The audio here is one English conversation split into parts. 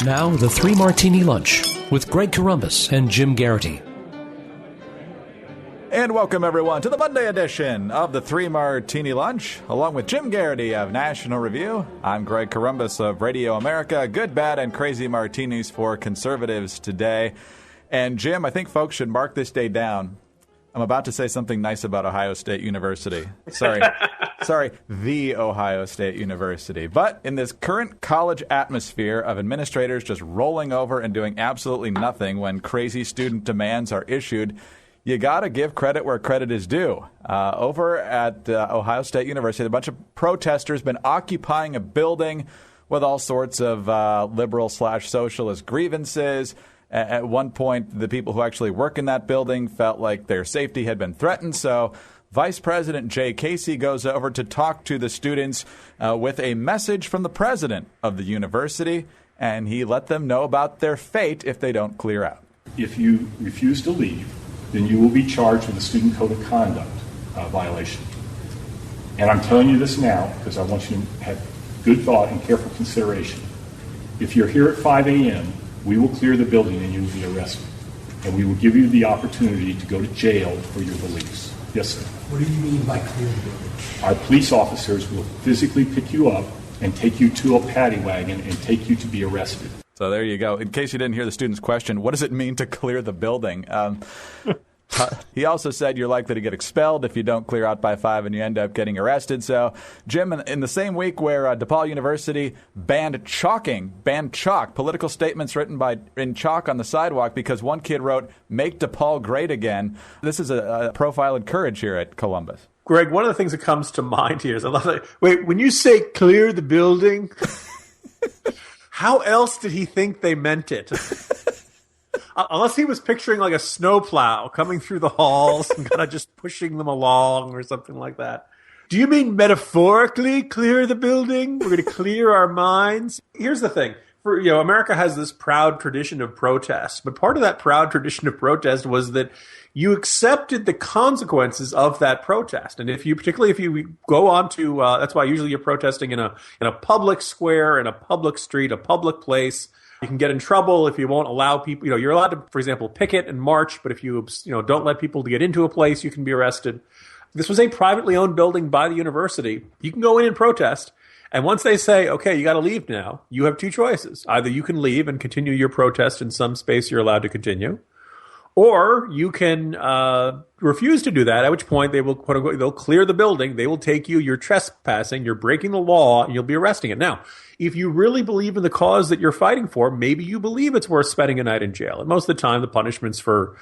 Now, the Three Martini Lunch with Greg Corombos and Jim Garrity. And welcome, everyone, to the Monday edition of the Three Martini Lunch. Along with Jim Garrity of National Review, I'm Greg Corombos of Radio America. Good, bad, and crazy martinis for conservatives today. And Jim, I think folks should mark this day down. I'm about to say something nice about Ohio State University. Sorry, the Ohio State University. But in this current college atmosphere of administrators just rolling over and doing absolutely nothing when crazy student demands are issued, you got to give credit where credit is due. Over at Ohio State University, a bunch of protesters been occupying a building with all sorts of liberal/socialist grievances. At one point, the people who actually work in that building felt like their safety had been threatened. So Vice President Jay Kasich goes over to talk to the students with a message from the president of the university, and he let them know about their fate if they don't clear out. If you refuse to leave, then you will be charged with a student code of conduct violation. And I'm telling you this now because I want you to have good thought and careful consideration. If you're here at 5 a.m., we will clear the building and you will be arrested. And we will give you the opportunity to go to jail for your beliefs. Yes, sir. What do you mean by clear the building? Our police officers will physically pick you up and take you to a paddy wagon and take you to be arrested. So there you go. In case you didn't hear the student's question, what does it mean to clear the building? He also said you're likely to get expelled if you don't clear out by 5 and you end up getting arrested. So, Jim, in the same week where DePaul University banned chalk, political statements written in chalk on the sidewalk because one kid wrote, "Make DePaul great again." This is a profile in courage here at Columbus. Greg, one of the things that comes to mind here is I love it. Wait, when you say clear the building, how else did he think they meant it? Unless he was picturing like a snowplow coming through the halls and kind of just pushing them along or something like that. Do you mean metaphorically clear the building? We're going to clear our minds? Here's the thing. America has this proud tradition of protest, but part of that proud tradition of protest was that you accepted the consequences of that protest. And particularly if you go on to, that's why usually you're protesting in a public square, in a public street, a public place. You can get in trouble if you won't allow people, you're allowed to, for example, picket and march, but if you don't let people get into a place, you can be arrested. This was a privately owned building by the university. You can go in and protest. And once they say, okay, you got to leave now, you have two choices. Either you can leave and continue your protest in some space you're allowed to continue, or you can refuse to do that, at which point they will, quote unquote, they'll clear the building. They will take you, you're trespassing, you're breaking the law, and you'll be arresting it. Now, if you really believe in the cause that you're fighting for, maybe you believe it's worth spending a night in jail. And most of the time, the punishments for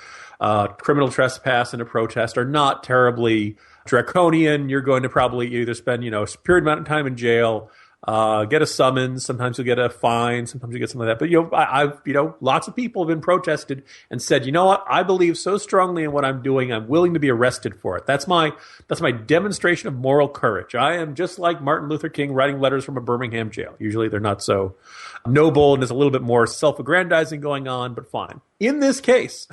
criminal trespass in a protest are not terribly draconian. You're going to probably either spend, a period amount of time in jail, get a summons. Sometimes you'll get a fine. Sometimes you get something like that. But I've lots of people have been protested and said, you know what? I believe so strongly in what I'm doing. I'm willing to be arrested for it. That's my demonstration of moral courage. I am just like Martin Luther King writing letters from a Birmingham jail. Usually they're not so noble and there's a little bit more self-aggrandizing going on, but fine. In this case,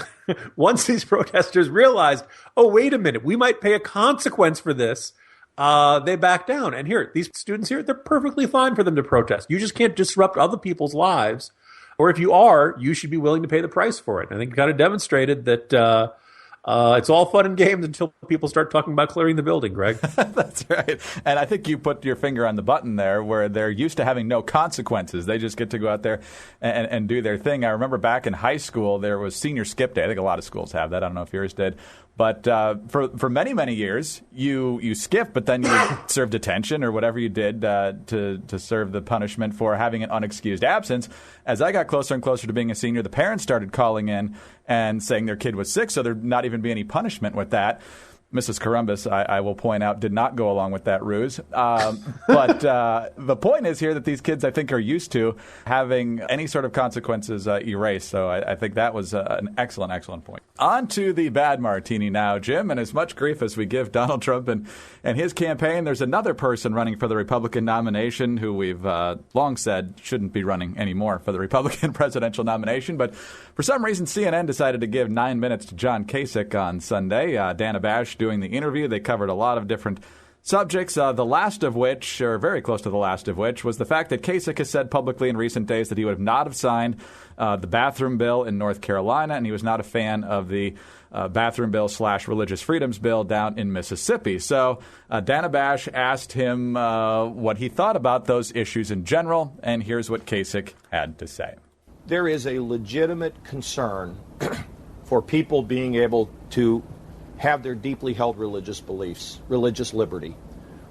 once these protesters realized, oh, wait a minute, we might pay a consequence for this. They back down. And here, these students here, they're perfectly fine for them to protest. You just can't disrupt other people's lives. Or if you are, you should be willing to pay the price for it. I think it kind of demonstrated that it's all fun and games until people start talking about clearing the building, Greg. That's right. And I think you put your finger on the button there where they're used to having no consequences. They just get to go out there and do their thing. I remember back in high school, there was senior skip day. I think a lot of schools have that. I don't know if yours did. But for many, many years, you skipped, but then you served detention or whatever you did to serve the punishment for having an unexcused absence. As I got closer and closer to being a senior, the parents started calling in and saying their kid was sick, so there'd not even be any punishment with that. Mrs. Corombos, I will point out, did not go along with that ruse. But the point is here that these kids, I think, are used to having any sort of consequences erased. So I think that was an excellent, excellent point. On to the bad martini now, Jim. And as much grief as we give Donald Trump and his campaign, there's another person running for the Republican nomination who we've long said shouldn't be running anymore for the Republican presidential nomination. But for some reason, CNN decided to give 9 minutes to John Kasich on Sunday. Dana Bash doing the interview. They covered a lot of different subjects, the last of which, or very close to the last of which, was the fact that Kasich has said publicly in recent days that he would not have signed the bathroom bill in North Carolina, and he was not a fan of the bathroom bill / religious freedoms bill down in Mississippi. So Dana Bash asked him what he thought about those issues in general, and here's what Kasich had to say. There is a legitimate concern for people being able to have their deeply held religious beliefs, religious liberty.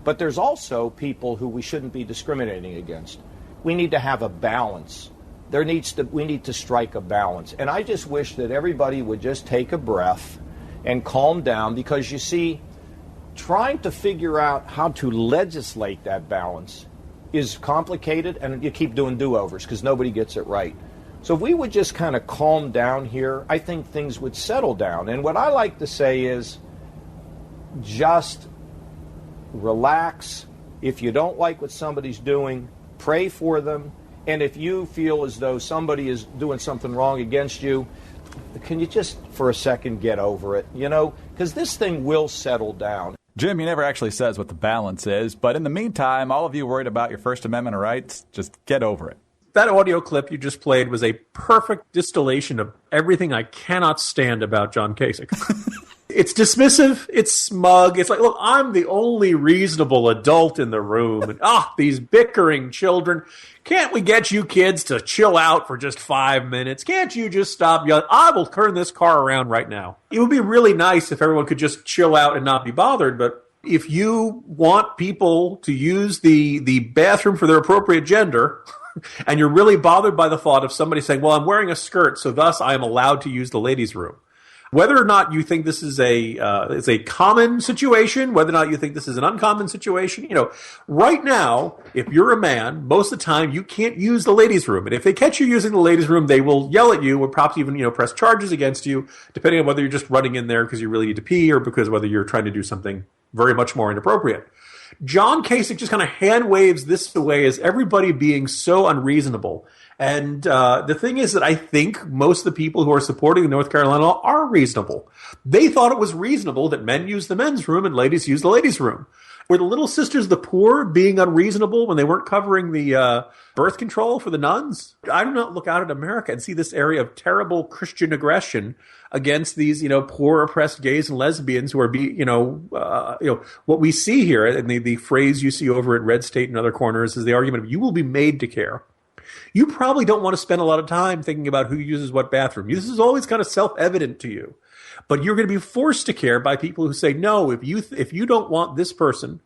But there's also people who we shouldn't be discriminating against. We need to have a balance. We need to strike a balance. And I just wish that everybody would just take a breath and calm down, because you see, trying to figure out how to legislate that balance is complicated, and you keep doing do-overs because nobody gets it right. So if we would just kind of calm down here, I think things would settle down. And what I like to say is just relax. If you don't like what somebody's doing, pray for them. And if you feel as though somebody is doing something wrong against you, can you just for a second get over it? You know, because this thing will settle down. Jim, he never actually says what the balance is. But in the meantime, all of you worried about your First Amendment rights, just get over it. That audio clip you just played was a perfect distillation of everything I cannot stand about John Kasich. It's dismissive. It's smug. It's like, look, I'm the only reasonable adult in the room. And, these bickering children. Can't we get you kids to chill out for just 5 minutes? Can't you just stop yelling? I will turn this car around right now. It would be really nice if everyone could just chill out and not be bothered. But if you want people to use the bathroom for their appropriate gender, and you're really bothered by the thought of somebody saying, well, I'm wearing a skirt, so thus I am allowed to use the ladies' room. Whether or not you think this is a common situation, whether or not you think this is an uncommon situation, right now, if you're a man, most of the time you can't use the ladies' room. And if they catch you using the ladies' room, they will yell at you or perhaps even, press charges against you, depending on whether you're just running in there because you really need to pee or because whether you're trying to do something very much more inappropriate. John Kasich just kind of hand waves this away as everybody being so unreasonable. And the thing is that I think most of the people who are supporting the North Carolina law are reasonable. They thought it was reasonable that men use the men's room and ladies use the ladies' room. Were the Little Sisters of the Poor being unreasonable when they weren't covering the birth control for the nuns? I do not look out at America and see this area of terrible Christian aggression against these, poor, oppressed gays and lesbians who are, what we see here, and the phrase you see over at Red State and other corners is the argument of you will be made to care. You probably don't want to spend a lot of time thinking about who uses what bathroom. This is always kind of self-evident to you. But you're going to be forced to care by people who say, no, if you don't want this person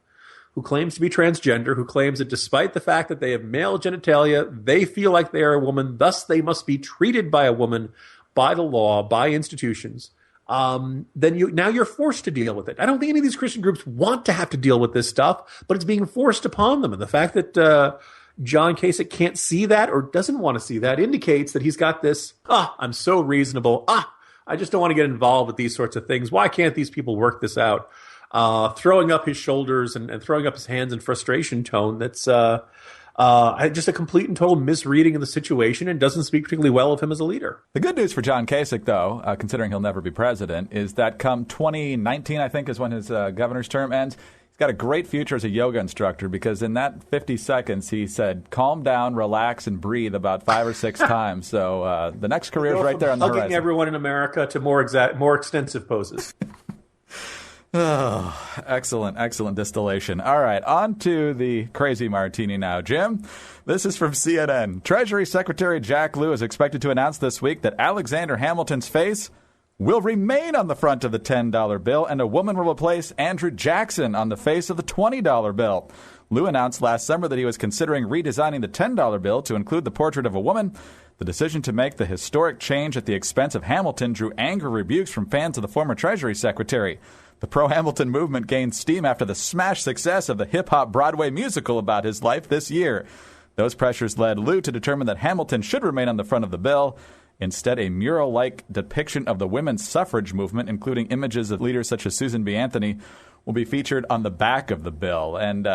who claims to be transgender, who claims that despite the fact that they have male genitalia, they feel like they are a woman, thus they must be treated by a woman, by the law, by institutions, then you're forced to deal with it. I don't think any of these Christian groups want to have to deal with this stuff, but it's being forced upon them. And the fact that John Kasich can't see that or doesn't want to see that indicates that he's got this, I'm so reasonable. I just don't want to get involved with these sorts of things. Why can't these people work this out? Throwing up his shoulders and throwing up his hands in frustration tone that's just a complete and total misreading of the situation and doesn't speak particularly well of him as a leader. The good news for John Kasich, though, considering he'll never be president, is that come 2019, I think, is when his governor's term ends, he's got a great future as a yoga instructor because in that 50 seconds, he said, calm down, relax, and breathe about 5 or 6 times. So the next career is right there on the horizon. Hugging everyone in America to more extensive poses. Oh, excellent distillation. All right, on to the crazy martini now. Jim, this is from CNN. Treasury Secretary Jack Lew is expected to announce this week that Alexander Hamilton's face will remain on the front of the $10 bill, and a woman will replace Andrew Jackson on the face of the $20 bill. Lew announced last summer that he was considering redesigning the $10 bill to include the portrait of a woman. The decision to make the historic change at the expense of Hamilton drew angry rebukes from fans of the former Treasury Secretary. The pro-Hamilton movement gained steam after the smash success of the hip-hop Broadway musical about his life this year. Those pressures led Lew to determine that Hamilton should remain on the front of the bill. Instead, a mural-like depiction of the women's suffrage movement, including images of leaders such as Susan B. Anthony, will be featured on the back of the bill. And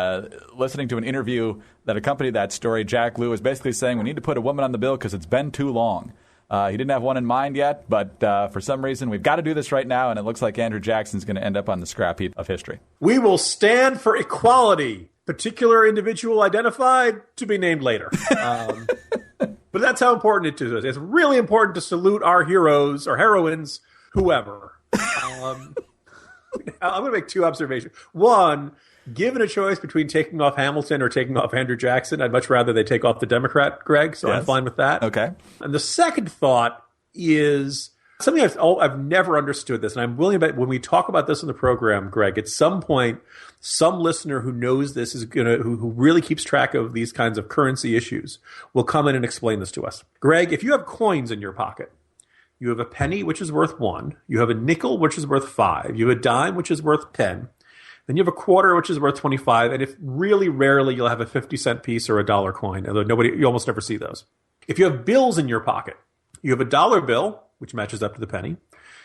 listening to an interview that accompanied that story, Jack Lew was basically saying we need to put a woman on the bill because it's been too long. He didn't have one in mind yet, but for some reason, we've got to do this right now, and it looks like Andrew Jackson's going to end up on the scrap heap of history. We will stand for equality. Particular individual identified to be named later. But that's how important it is. It's really important to salute our heroes or heroines, whoever. I'm going to make two observations. One, given a choice between taking off Hamilton or taking off Andrew Jackson, I'd much rather they take off the Democrat, Greg, so yes. I'm fine with that. Okay. And the second thought is something I've never understood this, and I'm willing to bet when we talk about this in the program, Greg, at some point, some listener who knows this is who really keeps track of these kinds of currency issues will come in and explain this to us. Greg, if you have coins in your pocket, you have a penny, which is worth 1. You have a nickel, which is worth 5. You have a dime, which is worth 10. Then you have a quarter, which is worth 25. And if really rarely, you'll have a 50-cent piece or a dollar coin, although you almost never see those. If you have bills in your pocket, you have a dollar bill, which matches up to the penny.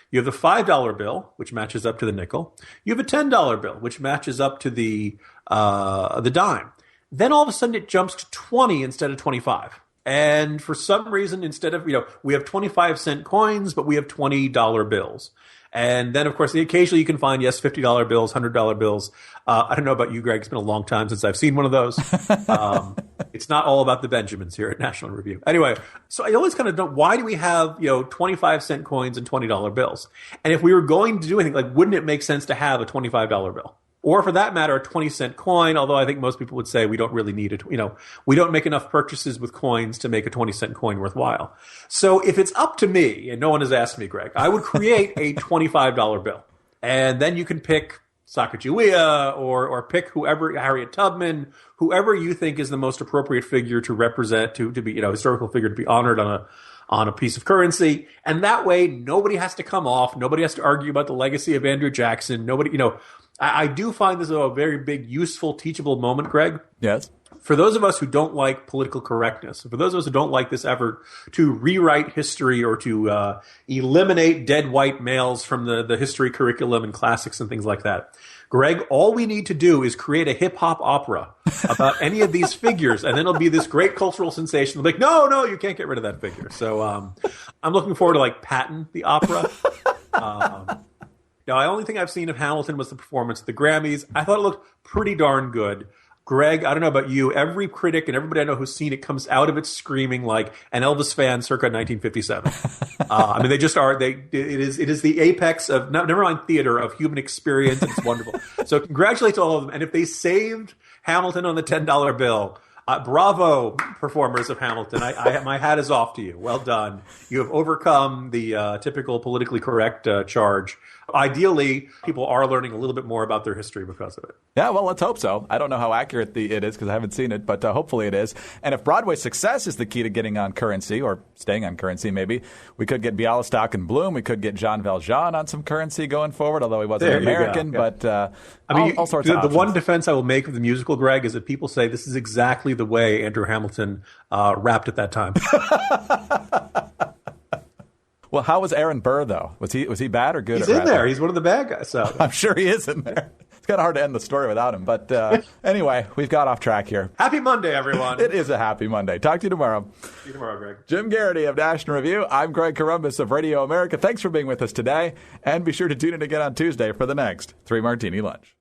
You have the $5 bill, which matches up to the nickel. You have a $10 bill, which matches up to the dime. Then all of a sudden it jumps to 20 instead of 25. And for some reason, instead of, we have 25-cent coins, but we have $20 bills. And then, of course, occasionally you can find, yes, $50 bills, $100 bills. I don't know about you, Greg. It's been a long time since I've seen one of those. It's not all about the Benjamins here at National Review. Anyway, so I always kind of don't, why do we have, 25-cent coins and $20 bills? And if we were going to do anything, wouldn't it make sense to have a $25 bill? Or for that matter, a 20-cent coin, although I think most people would say we don't really need it. We don't make enough purchases with coins to make a 20-cent coin worthwhile. So if it's up to me, and no one has asked me, Greg, I would create a $25 bill. And then you can pick Sacagawea or pick whoever, Harriet Tubman, whoever you think is the most appropriate figure to represent, to be, historical figure to be honored on a piece of currency. And that way, nobody has to come off. Nobody has to argue about the legacy of Andrew Jackson. Nobody, I do find this a very big, useful, teachable moment, Greg. Yes. For those of us who don't like political correctness, for those of us who don't like this effort to rewrite history or to eliminate dead white males from the history curriculum and classics and things like that, Greg, all we need to do is create a hip-hop opera about any of these figures, and then it'll be this great cultural sensation. They'll be like, no, you can't get rid of that figure. So I'm looking forward to, Patton, the opera. Now, the only thing I've seen of Hamilton was the performance at the Grammys. I thought it looked pretty darn good. Greg, I don't know about you. Every critic and everybody I know who's seen it comes out of it screaming like an Elvis fan circa 1957. They just are. It is the apex of, never mind theater, of human experience, and it's wonderful. So congratulations to all of them. And if they saved Hamilton on the $10 bill, bravo, performers of Hamilton. My hat is off to you. Well done. You have overcome the typical politically correct charge. Ideally, people are learning a little bit more about their history because of it. Yeah, well, let's hope so. I don't know how accurate it is because I haven't seen it, but hopefully it is. And if Broadway's success is the key to getting on currency, or staying on currency maybe, we could get Bialystok and Bloom. We could get Jean Valjean on some currency going forward, although he wasn't American. Yeah. But all sorts of options. The one defense I will make of the musical, Greg, is that people say this is exactly the way Andrew Hamilton rapped at that time. Well, how was Aaron Burr, though? Was he bad or good? He's in there. He's one of the bad guys. So. I'm sure he is in there. It's kind of hard to end the story without him. But anyway, we've got off track here. Happy Monday, everyone. It is a happy Monday. Talk to you tomorrow. See you tomorrow, Greg. Jim Garrity of National Review. I'm Greg Corombos of Radio America. Thanks for being with us today. And be sure to tune in again on Tuesday for the next 3 Martini Lunch.